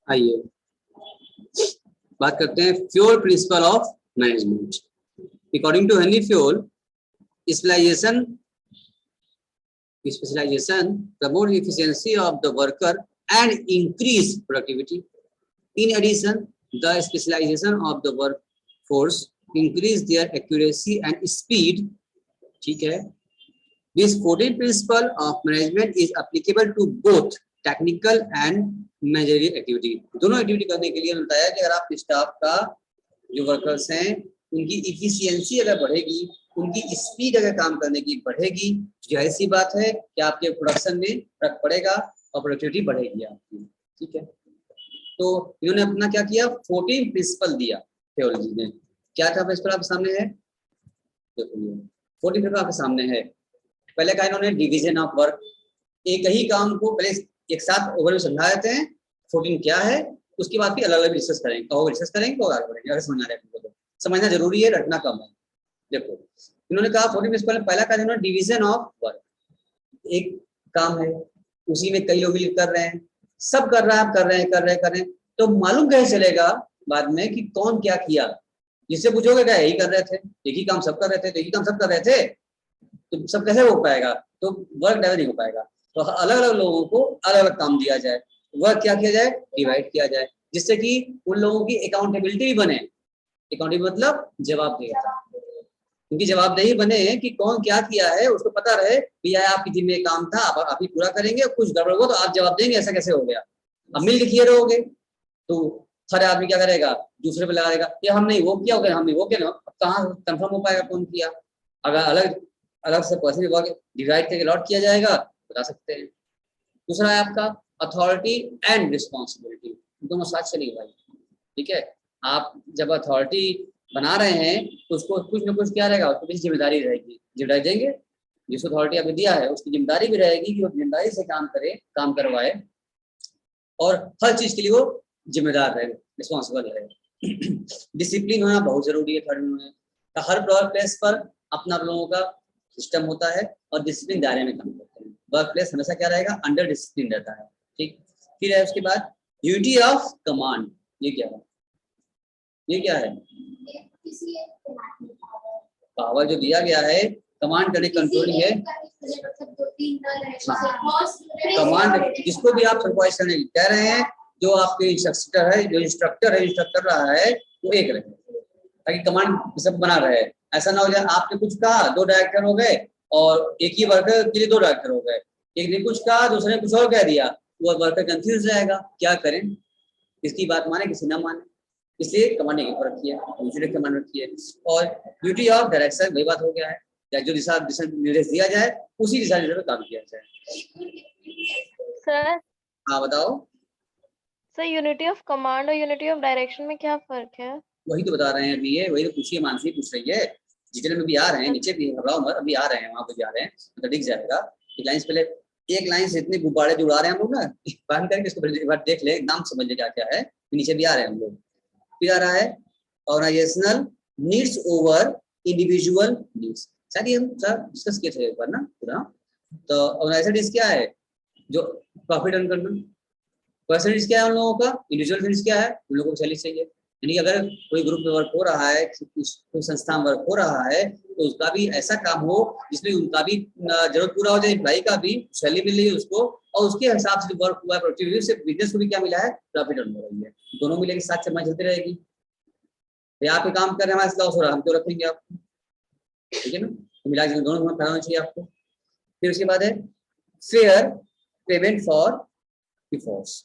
आइए बात करते हैं Fayol principle of management. According to Henri Fayol, specialization promote efficiency of the worker and increase productivity. In addition, the specialization of the workforce increase their accuracy and speed. ठीक है, this 14th principle of management is applicable to both technical and managerial activity. दोनों activity करने के लिए बताया कि अगर आप स्टाफ का जो वर्कर्स हैं उनकी इफिशियंसी अगर बढ़ेगी, उनकी स्पीड अगर काम करने की बढ़ेगी, जाहिर सी बात है कि आपके प्रोडक्शन में फर्क पड़ेगा और प्रोडक्टिविटी बढ़ेगी आपकी। ठीक है, तो इन्होंने अपना क्या किया, 14 प्रिंसिपल दिया थियोलॉजी ने। क्या था प्रिंसिपल आपके सामने है, देखो 14 प्रिंसिपल आपके सामने है। पहले कहा इन्होंने डिवीजन ऑफ वर्क, एक ही काम को पहले एक साथ ओवरव्यू समझा देते हैं 14 क्या है, उसके बाद फिर अलग अलग डिस्कस करेंगे, तो डिस्कस करेंगे तो आगे बढ़ेंगे। अगर समझना है तो समझना जरूरी है, रटना कम है। देखो इन्होंने कहा 14 प्रिंसिपल पहला कहा इन्होंने डिवीजन ऑफ वर्क, एक काम है उसी में कई लोग मिलकर कर रहे हैं, सब कर रहा है, कर रहे हैं, तो मालूम कैसे चलेगा बाद में कि कौन क्या किया। जिससे पूछोगे क्या यही कर रहे थे, एक ही काम सब कर रहे थे, तो एक ही काम सब कर रहे थे, तो सब कैसे हो पाएगा, तो वर्क डायवर नहीं हो पाएगा। तो अलग अलग लोगों को अलग अलग काम दिया जाए, वर्क क्या किया जाए, डिवाइड किया जाए, जिससे कि उन लोगों की अकाउंटेबिलिटी भी बने। अकाउंटेबिलिटी मतलब जवाबदेही, उनकी जवाबदेही बने कि कौन क्या किया है, उसको पता रहे कि यह आपकी जिम्मे काम था, आप ही पूरा करेंगे, कुछ गड़बड़ हो तो आप जवाब देंगे ऐसा कैसे हो गया। अब मिल के किए रहोगे तो हर आदमी क्या करेगा, दूसरे पे लगाएगा, ये हम नहीं वो किया, हम नहीं वो किया, कहाँ कंफर्म हो पाएगा कौन किया। अगर अलग अलग से पर्सन डिवाइड करके अलॉट किया जाएगा बता सकते हैं। दूसरा है आपका अथॉरिटी एंड रिस्पॉन्सिबिलिटी, दोनों साथ चलेगी भाई। ठीक है, आप जब अथॉरिटी बना रहे हैं तो उसको कुछ ना कुछ क्या रहेगा, उसको कुछ जिम्मेदारी रहेगी, जिम्मेदारी देंगे, जिस अथॉरिटी आपने दिया है उसकी जिम्मेदारी भी रहेगी कि वो जिम्मेदारी से काम करे, काम करवाए, और हर चीज के लिए वो जिम्मेदार रहे, रिस्पॉन्सिबल रहे। डिसिप्लिन होना बहुत जरूरी है। थर्ड में हर वर्क प्लेस पर अपना लोगों का सिस्टम होता है और डिसिप्लिन दायरे में काम करते हैं। वर्क प्लेस हमेशा क्या रहेगा, अंडर डिसिप्लिन रहता है। ठीक, फिर है उसके बाद यूनिटी ऑफ कमांड, ये क्या है, ये क्या है, पावर जो दिया गया है कमांड करने, कंट्रोलिंग है। कमांड जिसको भी आप सुपरवाइज करने कह रहे हैं, जो आपके इंस्ट्रक्टर है, जो इंस्ट्रक्टर है, इंस्ट्रक्ट कर रहा है, वो एक रहे ताकि कमांड सब बना रहे। ऐसा ना हो जाए आपने कुछ कहा, दो डायरेक्टर हो गए, और एक ही वर्कर के लिए दो डायरेक्टर हो गए, एक ने कुछ कहा दूसरे ने कुछ और कह दिया, वो वर्कर कंफ्यूज रहेगा, क्या करें, किसकी बात माने किसी ना माने। इसलिए कमांडिंग ऊपर रखी है, यूनिटी कमांड रखी है। और ड्यूटी ऑफ डायरेक्शन वही बात हो गया है, जो दिशा निर्देश दिया जाए उसी दिशा निर्देश में काम किया जाए। सर हाँ बताओ सर, यूनिटी ऑफ कमांड और यूनिटी ऑफ डायरेक्शन में क्या फर्क है? वही तो बता रहे हैं अभी, ये वही तो पूछिए, मानसी पूछ रही है। डिटेल में भी आ रहे हैं, नीचे भी घबराओ मत, अभी आ रहे हैं, वहां पे भी आ रहे हैं, तो दिख जाएगा। एक लाइन पहले, एक लाइन से इतने गुब्बारे जो उड़ा रहे हैं हम लोग ना, बंद करके इसको एक बार देख ले, नाम समझ ले क्या क्या है। नीचे भी आ रहे हैं हम लोग, फिर आ रहा है organisational needs over individual needs. शायद ये हम सर डिस्कस किए थे एक बार ना पूरा। तो ऑर्गेनाइजेशन नीड्स क्या है, जो प्रॉफिट अर्न करना, परसेंटेज क्या है उन लोगों का, इंडिविजुअल नीड्स क्या है, उन लोगों को सैलरी चाहिए। यानी अगर कोई ग्रुप में वर्क हो रहा है, कोई संस्था में वर्क हो रहा है, तो उसका भी ऐसा काम हो जिसमें उनका भी जरूरत पूरा हो जाए, एम्प्लॉई का भी सैलरी मिल रही है उसको, और उसके हिसाब से जो वर्क हुआ है प्रोडक्टिविटी से बिजनेस को भी क्या मिला है, प्रॉफिट अर्न हो रही है। दोनों मिलेगी साथ चलना चलती रहेगी। आप काम कर रहे हैं, हमारे लॉस हो रहा है, हम तो रखेंगे आपको, ठीक है ना, तो मिला के दोनों कराना चाहिए आपको। फिर उसके बाद है फेयर पेमेंट फॉर एफर्ट्स।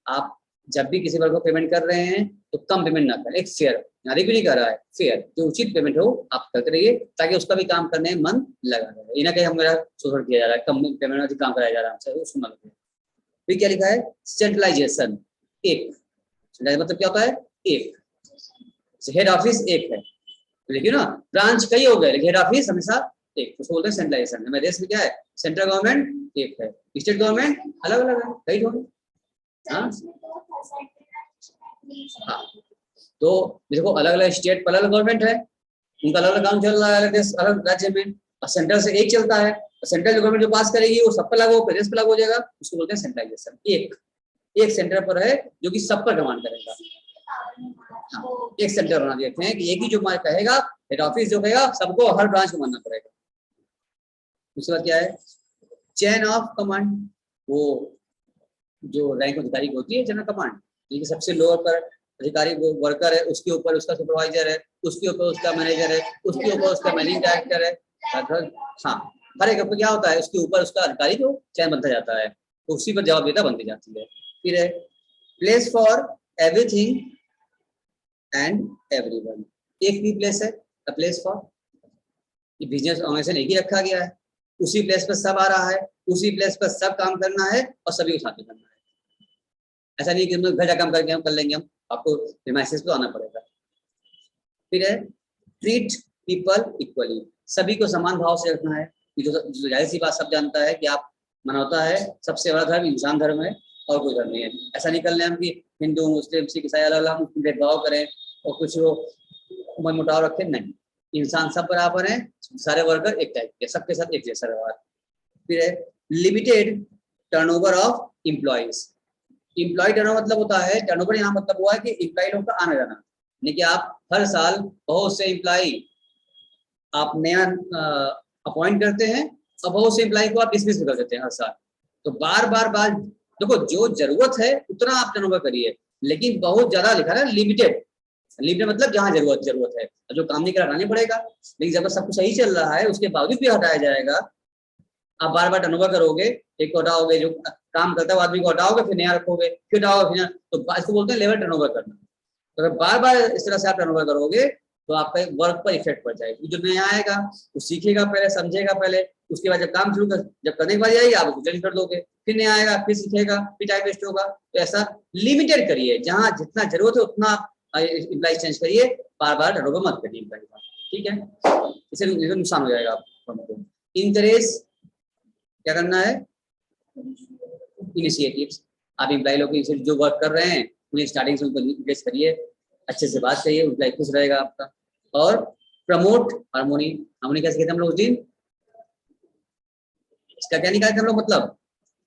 आप जब भी किसी वर्ग को पेमेंट कर रहे हैं तो कम पेमेंट ना करें, एक फेयर, नारी भी नहीं कर रहा है, फेयर जो उचित पेमेंट हो आप करते रहिए, ताकि उसका भी काम करने में मन लगा रहे। ना कहीं हमारा शोषण किया जा रहा है, कम पेमेंट में काम कराया जा रहा है हमसे, उसको ना लगे। फिर क्या लिखा है, सेंट्रलाइजेशन, एक, मतलब क्या होता है, एक, हेड ऑफिस एक है, देखिए ना, ब्रांच कई हो गए लेकिन हेड ऑफिस हमेशा एक, उसको बोलते हैं सेंट्रलाइजेशन। हमारे देश में क्या है, सेंट्रल गवर्नमेंट एक है, स्टेट गवर्नमेंट अलग अलग है, कई होंगे। हाँ, तो देखो अलग अलग स्टेट पर अलग गवर्नमेंट है, उनका अलग अलग काम चल रहा है, अलग देश अलग राज्य में, और सेंट्रल से एक चलता है। सेंट्रल गवर्नमेंट जो पास करेगी वो सब पर लागू, प्रदेश पर लागू हो जाएगा, उसको बोलते हैं सेंट्रलाइजेशन, एक एक सेंटर पर है जो कि सब पर कमांड करेगा। हाँ, एक सेंटर बना देते हैं कि एक ही जो कहेगा, हेड ऑफिस जो कहेगा सबको हर ब्रांच को मानना पड़ेगा। उसके बाद क्या है, चेन ऑफ कमांड, वो जो रैंक अधिकारी की होती है चेन ऑफ कमांड, यानी सबसे लोअर पर अधिकारी वो वर्कर है, उसके ऊपर उसका सुपरवाइजर है, उसके ऊपर उसका मैनेजर है, उसके ऊपर उसका मैनेजिंग डायरेक्टर है। हाँ, हर एक क्या होता है, उसके ऊपर उसका अधिकारी जो चयन बनता जाता है, तो उसी पर जवाबदेहिता बनती जाती है। फिर है place for everything and everyone, एक भी प्लेस है, द प्लेस फॉर, ये बिजनेस ऑर्गेनाइजेशन एक ही रखा गया है, उसी प्लेस पर सब आ रहा है, उसी प्लेस पर सब काम करना है और सभी को साथ में करना है। ऐसा नहीं कि हम लोग घर जाकर काम करके हम कर लेंगे, हम आपको प्रीमाइसेस पे आना पड़ेगा। फिर है ट्रीट पीपल इक्वली, सभी को समान भाव से रखना है। जो जाहिर सी बात सब जानता है कि आप मानवता है, सबसे बड़ा धर्म इंसान धर्म है और कोई धर्म नहीं है। ऐसा नहीं कर लें हम कि हिंदू मुस्लिम सिख ईसाई अलग अलग हम भेदभाव करें और कुछ वो मन मुटाव रखें, नहीं, इंसान सब बराबर है, सारे वर्कर एक टाइप के, सबके साथ एक जैसा व्यवहार। फिर है limited turnover of employees, employee turnover मतलब होता है, टर्नओवर यहाँ मतलब हुआ है कि एम्प्लॉय लोग का आना जाना, यानी कि आप हर साल बहुत से एम्प्लॉय आप नया अपॉइंट करते हैं और बहुत से एम्प्लॉय को आप डिसमिस कर देते हैं हर साल। तो बार बार देखो, जो जरूरत है उतना आप टर्नओवर करिए, लेकिन बहुत ज्यादा लिखा है लिमिटेड, लिमिटेड मतलब जहाँ जरूरत है, जो काम नहीं करा हटाने पड़ेगा, लेकिन जब सब कुछ सही चल रहा है उसके बावजूद भी हटाया जाएगा। आप बार बार टर्नओवर करोगे, एक को हटाओगे, जो काम करता है आदमी को हटाओगे, फिर नया रखोगे, फिर हटाओगे, फिर तो इसको बोलते हैं लेवल टर्नओवर करना। तो अगर बार बार इस तरह से आप टर्नओवर करोगे तो आपका वर्क पर इफेक्ट पड़ जाएगा। जो नया आएगा वो सीखेगा पहले, समझेगा पहले, उसके बाद जब काम शुरू कर, जब करने के बाद आएगी आप उसको चेंज कर दोगे, फिर नया आएगा, फिर सीखेगा, फिर टाइम वेस्ट होगा। तो ऐसा लिमिटेड करिए, जहाँ जितना जरूरत है उतना एम्प्लॉय चेंज करिए, बार बार टर्नओवर मत करिए एम्प्लॉय का, ठीक है, इससे नुकसान हो जाएगा आपको। इंकरेज क्या करना है, इनिशिएटिव्स, आप एम्प्लॉय लोग जो वर्क कर रहे हैं उन्हें स्टार्टिंग से उनको इंकरेज करिए, अच्छे से बात करिए, एम्प्लॉय खुश रहेगा आपका। और प्रमोट हार्मोनी, हार्मोनी कैसे कहते हैं हम लोग उस दिन, इसका क्या निकालते हम लोग, मतलब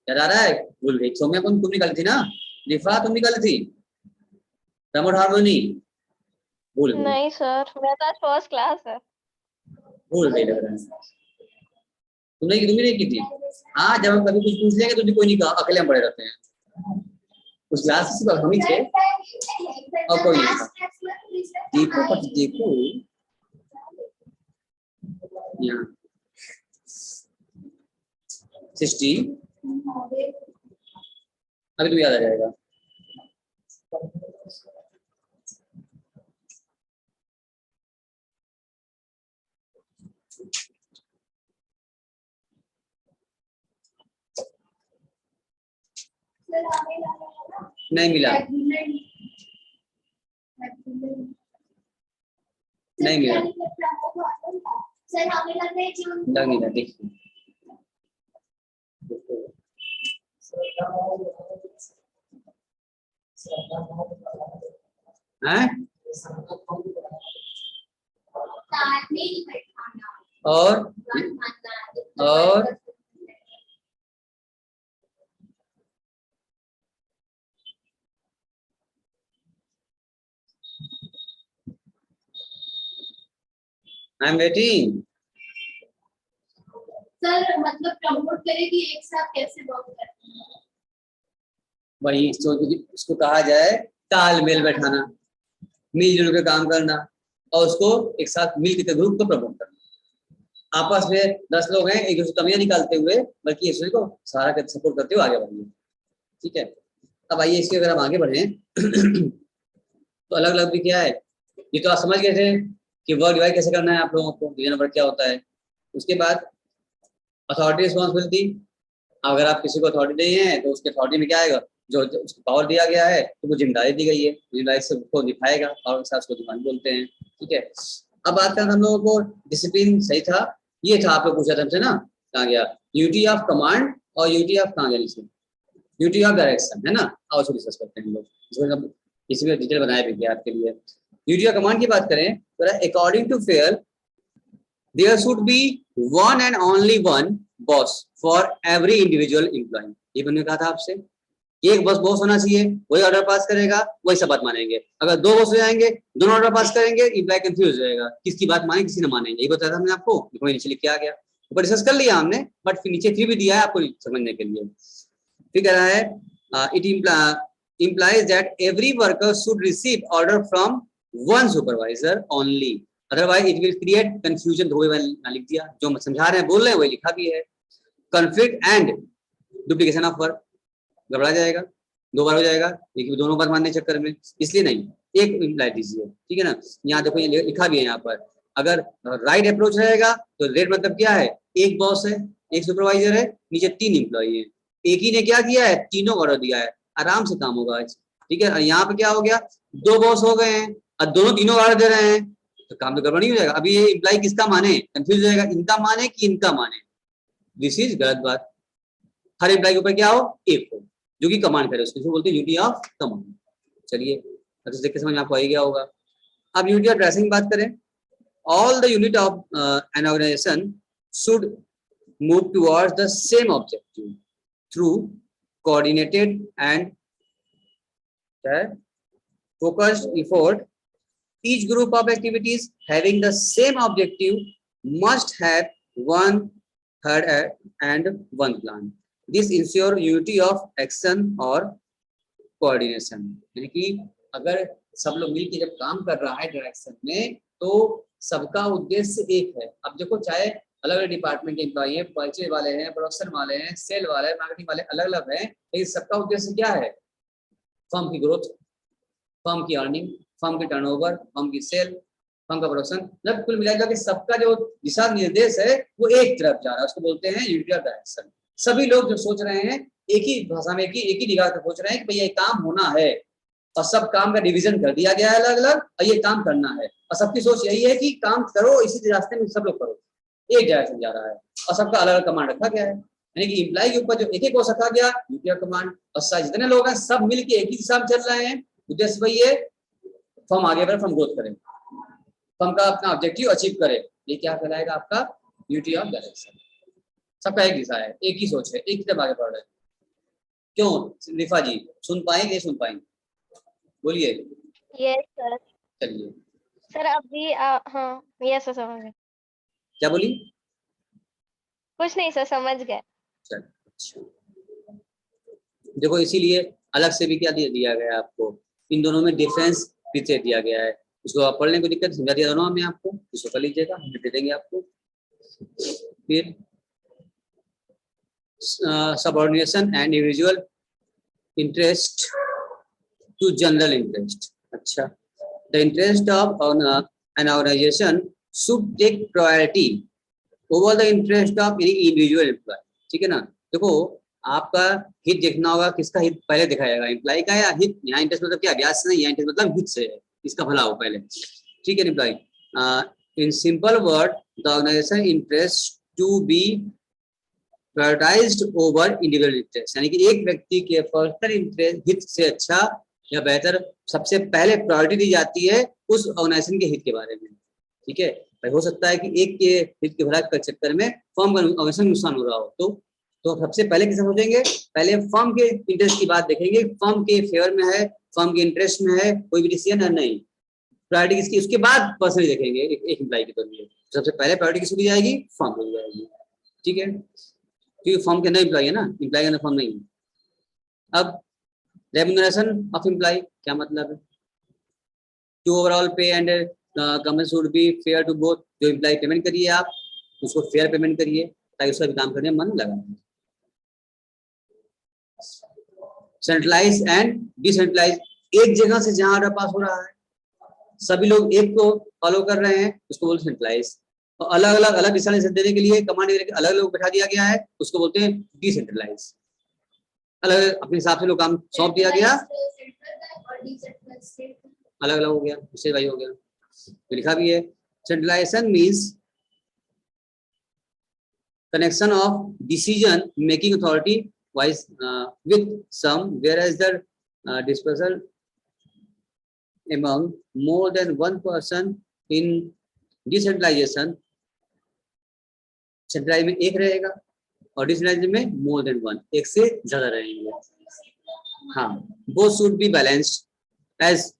याद आ रहा है, भूल गई, सौम्या तुम निकाली थी ना, रिफा तुम निकाली थी, प्रमोट हार्मोनी भूल गई। नहीं सर, मेरा तो आज फर्स्ट क्लास है। भूल गई लग रहा है, तुमने नहीं की थी। हाँ, जब हम कभी कुछ पूछ लेंगे तो कोई नहीं कहा, अकेले हम पड़े रहते हैं, उस क्लास से हम ही थे और कोई नहीं था। देखो पर देखो यहाँ 60 अभी तो याद आ जाएगा। नहीं मिला, नहीं मिला, लग नहीं रहा, देखिए हैं, और आई एम वेटिंग। सर मतलब प्रमोट करे कि एक साथ कैसे वर्क करते हैं, वही इसको कहा जाए तालमेल बैठाना, मिलजुल के काम करना और उसको एक साथ मिल के ग्रुप को प्रमोट करना। आपस में 10 लोग हैं, एक दूसरे कमियां निकालते हुए बल्कि एक दूसरे को सहारा कर सपोर्ट करते हुए आगे बढ़िए, ठीक है। अब आइए इसके अगर हम आगे बढ़े तो अलग अलग भी क्या है, ये तो आप समझ गए थे कि वर्क डिवाइड कैसे करना है आप लोगों को, डिवीजन वर्क क्या होता है। उसके बाद अथॉरिटी रिस्पॉन्सिबिलिटी, अगर आप किसी को अथॉरिटी नहीं है तो उसके अथॉरिटी में क्या आएगा, जो उसको पावर दिया गया है तो वो जिम्मेदारी दी गई है, जिम्मेदारी से उसको निभाएगा और साथ उसको जिम्मेदारी बोलते हैं, ठीक है। अब बात करें हम लोगों को डिसिप्लिन सही था, ये था आप लोग पूछा था हमसे ना, कहाँ गया यूनिटी ऑफ कमांड और यूनिटी ऑफ कहाँ गया नीचे, यूनिटी ऑफ डायरेक्शन है ना, आओ उसको डिस्कस करते हैं हम लोग, इसमें किसी भी डिटेल बनाया भी गया आपके लिए। यूनिटी ऑफ कमांड की बात करें तो according to Fayol there should be one and only one boss for every individual employee, ये मैंने कहा था आपसे, एक बस बॉस होना चाहिए, वही ऑर्डर पास करेगा, वही सब बात मानेंगे। अगर दो बॉस हो जाएंगे, दोनों ऑर्डर पास करेंगे, इम्प्लाई कंफ्यूज हो जाएगा, किसकी बात माने किसी ने मानेंगे। यही बताया था हमने आपको, वही नीचे लिख के आ गया, ऊपर डिस्कस कर लिया हमने, बट फिर नीचे फिर भी दिया है आपको समझने के लिए। फिर कह रहा है it implies that every worker should receive order from one supervisor only, otherwise it will create confusion। धोखे वाला लिख दिया, जो समझा रहे हैं बोल रहे हैं वही लिखा भी है। conflict and duplication of work, घबरा जाएगा, दो बार हो जाएगा, एक दोनों बार मानने चक्कर में, इसलिए नहीं, एक इम्प्लाई दीजिए, ठीक है ना। यहाँ देखो ये लिखा भी है यहाँ पर, अगर राइट अप्रोच रहेगा तो रेट मतलब क्या है, एक बॉस है, एक सुपरवाइजर है, नीचे 3 एम्प्लॉई है, एक ही ने क्या किया है, तीनों ऑर्डर दिया है, आराम से काम होगा, ठीक है। और यहाँ पे क्या हो गया, 2 बॉस हो गए हैं और दोनों तीनों ऑर्डर दे रहे हैं, तो काम तो गड़बड़ नहीं हो जाएगा। अभी ये इम्प्लाई किसका माने, कंफ्यूज हो जाएगा, इनका माने कि इनका माने, दिस इज गलत बात। हर एम्प्लॉय के ऊपर क्या हो, एक हो, जो कि कमांड करे, उसको बोलते हैं यूनिटी ऑफ कमांड। चलिए अच्छे देख के समझ में आपको आ गया होगा। अब यूनिटी ऑफ ड्रेसिंग की बात करें, all the unit of an organisation should move towards the same objective through coordinated and focused effort. Each group of activities having the same objective must have one head and one plan. This ensure unity of action और coordination। यानी कि अगर सब लोग मिलकर जब काम कर रहा है डायरेक्शन में, तो सबका उद्देश्य एक है। अब देखो, चाहे अलग अलग डिपार्टमेंट के एम्प्लॉई हैं, परिचय वाले हैं, प्रोडक्शन वाले हैं, सेल वाले हैं, मार्केटिंग वाले, अलग अलग हैं, लेकिन सबका उद्देश्य क्या है, फर्म की ग्रोथ, फर्म की अर्निंग, फर्म की टर्नओवर, फर्म की सेल, फर्म का प्रोडक्शन, मतलब कुल मिलाकर के सबका जो दिशा निर्देश है वो एक तरफ जा रहा है, उसको बोलते हैं यूनिटी ऑफ डायरेक्शन। सभी लोग जो सोच रहे हैं एक ही भाषा में, एक ही निगाह से सोच रहे हैं कि भैया ये काम होना है, और सब काम का डिवीजन कर दिया गया है अलग अलग, और ये काम करना है, और सबकी सोच यही है कि काम करो, इसी रास्ते में सब लोग करो, एक डायरेक्शन जा रहा है, और सबका अलग अलग कमांड रखा गया है। यानी कि इम्प्लाई के ऊपर जो एक एक को रखा गया यूनिटी ऑफ कमांड, और जितने लोग हैं सब मिलके एक ही दिशा में चल रहे हैं, उद्देश्य वही है, फर्म आगे बढ़े, फर्म ग्रोथ करे, फर्म का अपना ऑब्जेक्टिव अचीव करे, ये क्या कहलाएगा आपका यूनिटी ऑफ डायरेक्शन। सबका एक दिशा है, एक ही सोच है, एक ही तरफ आगे बढ़ रहे हैं। क्यों रिफा जी, सुन पाएंगे नहीं सुन पाएंगे, बोलिए। Yes sir. चलिए सर अभी हाँ यस सर, समझ गए। क्या बोली, कुछ नहीं सर, समझ गए। चल अच्छा, देखो इसीलिए अलग से भी क्या दिया गया है आपको, इन दोनों में डिफरेंस पीछे दिया गया है, उसको आप पढ़ने को दिक्कत समझा दिया दोनों में आपको, इसको कर लीजिएगा, हम दे देंगे आपको। फिर subordination and individual interest to general interest. अच्छा, the interest of an organisation should take priority over the interest of any individual employ, ठीक है ना। देखो आपका हित देखना होगा, किसका हित पहले दिखाया जाएगा, एम्प्लॉय का या हित। यहाँ इंटरेस्ट मतलब क्या, ब्याज से नहीं, यहाँ इंटरेस्ट मतलब हित से है, इसका भला हो पहले, ठीक है employee. In simple word, the organisation interest to be prioritised over individual interest, यानी कि एक व्यक्ति के पर्सनल इंटरेस्ट हित से अच्छा या बेहतर सबसे पहले प्रायोरिटी दी जाती है उस ऑर्गेनाइजेशन के हित के बारे में, ठीक है। भाई हो सकता है कि एक के हित के भला के चक्कर में फर्म का ऑर्गेनाइजेशन नुकसान हो रहा हो, तो सबसे पहले किसे सोचेंगे, पहले फर्म के इंटरेस्ट की बात देखेंगे, फर्म के फेवर में है, फर्म के इंटरेस्ट में है कोई भी डिसीजन है, नहीं प्रायोरिटी किसकी, उसके बाद पर्सनली देखेंगे एक एम्प्लॉय के तौर पर, सबसे पहले प्रायोरिटी किसको दी जाएगी, फर्म को दी जाएगी, ठीक है, क्योंकि फर्म के अंदर एम्प्लॉय है ना, एम्प्लॉय के अंदर फर्म नहीं है। अब रेम्यूनरेशन ऑफ एम्प्लॉय क्या मतलब है, to overall pay and commission should be fair to both, जो एम्प्लॉय पेमेंट करिए आप उसको फेयर पेमेंट करिए ताकि उसका भी काम करने में मन लगा। सेंट्रलाइज एंड डिसेंट्रलाइज, एक जगह से जहां ऑर्डर पास हो रहा है सभी लोग एक को फॉलो कर रहे हैं उसको बोलते हैं सेंट्रलाइज, और अलग अलग दिशा निर्देश देने के लिए कमांड अलग लोग बैठा दिया गया है उसको बोलते हैं डिसेंट्रलाइज, अलग अपने हिसाब से लोग काम सौंप दिया गया, अलग अलग हो गया, इससे भाई हो गया, तो लिखा भी है। Centralisation means connection of decision making authority with some, whereas the dispersal among more than one person in decentralization, centralized में एक रहेगा और डिसेंट्रलाइज में मोर देन वन, एक से ज्यादा रहेंगे, हाँ, both should be balanced as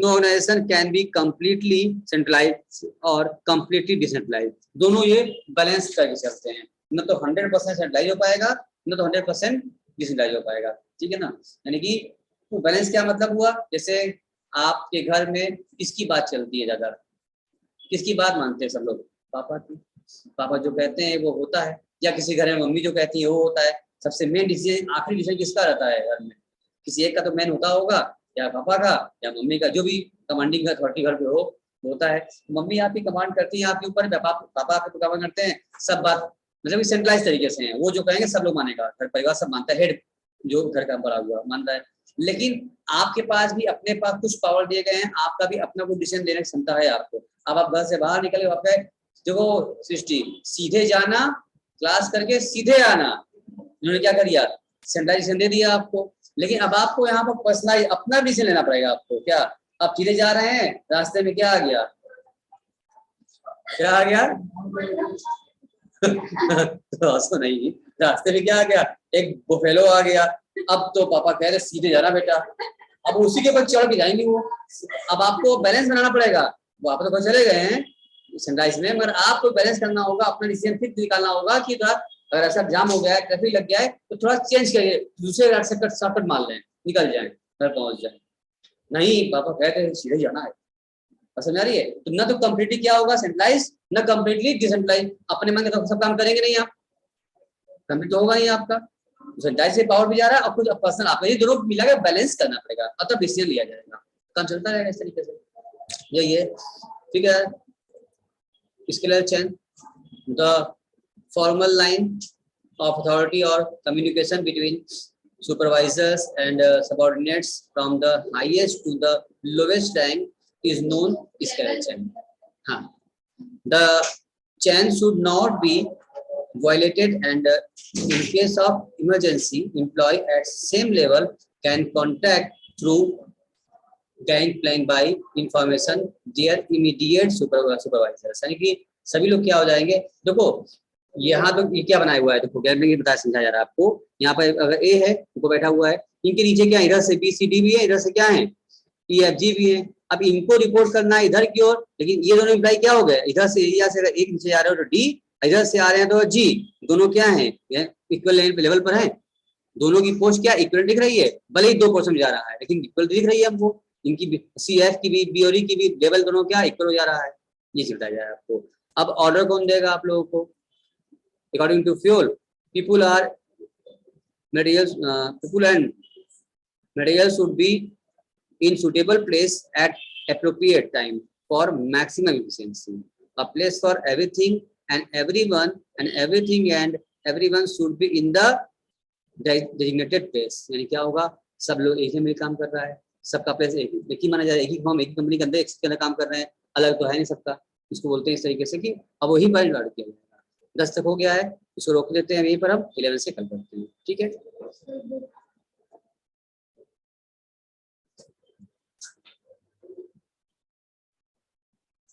no organization can be completely centralized or completely decentralized. दोनों ये बैलेंस करके चलते हैं, न तो 100% सेंट्रलाइज हो पाएगा, न तो 100% डिसेंट्रलाइज हो पाएगा, ठीक है ना। यानी कि तो बैलेंस क्या मतलब हुआ, जैसे आपके घर में किसकी बात चलती है ज्यादा, किसकी बात मानते हैं सब लोग, पापा की। पापा जो कहते हैं वो होता है, या किसी घर में मम्मी जो कहती है वो होता है। सबसे मेन डिसीजन, आखिरी डिसीजन किसका रहता है घर में, किसी एक का तो मेन होता होगा, या पापा का या मम्मी का, जो भी कमांडिंग अथॉरिटी घर पे हो होता है। मम्मी आपकी कमांड करती है आपके ऊपर, पापा आपके कमांड करते हैं, सब बात मतलब सेंट्रलाइज तरीके से है, वो जो कहेंगे सब लोग मानेगा, घर परिवार सब मानता है, हेड जो घर का बड़ा हुआ मानता है। लेकिन आपके पास भी अपने पास कुछ पावर दिए गए हैं, आपका भी अपना कुछ डिसीजन लेने की क्षमता है आपको। अब आप घर से बाहर निकले, आपका देखो सृष्टि, सीधे जाना क्लास करके सीधे आना, उन्होंने क्या कर दिया, सेंट्रलाइजेशन दे दिया आपको। लेकिन अब आपको यहाँ पर पर्सनलाइज अपना डिसीजन लेना पड़ेगा आपको। क्या आप सीधे जा रहे हैं, रास्ते में क्या आ गया, क्या आ गया तो नहीं, रास्ते में क्या आ गया, एक बुफेलो आ गया। अब तो पापा कह रहे सीधे जाना बेटा, अब उसी के ऊपर चढ़ के जाएंगे वो। अब आपको बैलेंस बनाना पड़ेगा, वो आप तो चले गए हैं सनराइज में, मगर आपको बैलेंस करना होगा, अपना डिसीजन फिर निकालना होगा कि अगर ऐसा जाम हो गया है, ट्रैफिक लग गया है, तो थोड़ा चेंज करिए, दूसरे रास्ते से शॉर्टकट मार लें, निकल जाए, घर पहुंच जाए। नहीं, पापा कहते हैं सीधे जाना है, समझ आ रही है। तो ना तो कम्प्लीटली क्या होगा सेंट्रलाइज, ना कम्प्लीटली डिसेंट्रलाइज। अपने मन के तो सब काम करेंगे नहीं आप, कंप्लीट तो होगा नहीं आपका। सेंट्रलाइज से पावर भी जा रहा है और कुछ पर्सनल आपको, ये दोनों मिला के बैलेंस करना पड़ेगा, तब डिसीजन लिया जाएगा, काम चलता रहेगा इस तरीके से। यही है, ठीक है। Scalar chain, the formal line of authority or communication between supervisors and subordinates from the highest to the lowest rank is known as scalar chain. The chain should not be violated, and in case of emergency, employee at same level can contact through gangplank by information their immediate supervisors. यानी कि सभी लोग क्या हो जाएंगे, देखो यहाँ तो ये क्या बनाया हुआ है, देखो गैम्बलिंग बता समझाया जा रहा है आपको। यहाँ पर अगर ए है, उनको बैठा हुआ है, इनके नीचे क्या है, इधर से बी सी डी भी है, इधर से क्या है ई एफ जी भी है। अब इनको रिपोर्ट करना है इधर की ओर, लेकिन ये दोनों एम्प्लॉय क्या हो गए, इधर से एरिया से अगर एक नीचे जा रहे हो तो डी, इधर से आ रहे हैं तो जी, दोनों क्या है इक्वल लेवल पर है, दोनों की पोस्ट क्या इक्वल दिख रही है, भले ही 2% जा रहा है लेकिन इक्वल दिख रही है हमको। इनकी सी एफ की भी बी और की भी लेवल दोनों क्या इक्वल हो जा रहा है, ये चलता जाए आपको। अब ऑर्डर कौन देगा आप लोगों को, according to fuel, people and materials should be in suitable place at appropriate time for maximum efficiency. A place for everything and everyone, and everything and everyone should be in the designated place. यानी क्या होगा, सब लोग एक ही में काम कर रहा है, सबका प्लेस एक ही माना जाए, एक ही फॉर्म एक ही कंपनी के अंदर एक के अंदर काम कर रहे हैं, अलग तो है नहीं सबका। इसको बोलते हैं इस तरीके से कि अब वही पर लड़ किया जाएगा। 10 तक हो गया है, इसको रोक देते हैं यहीं पर, हम 11 से कल करते हैं, ठीक है।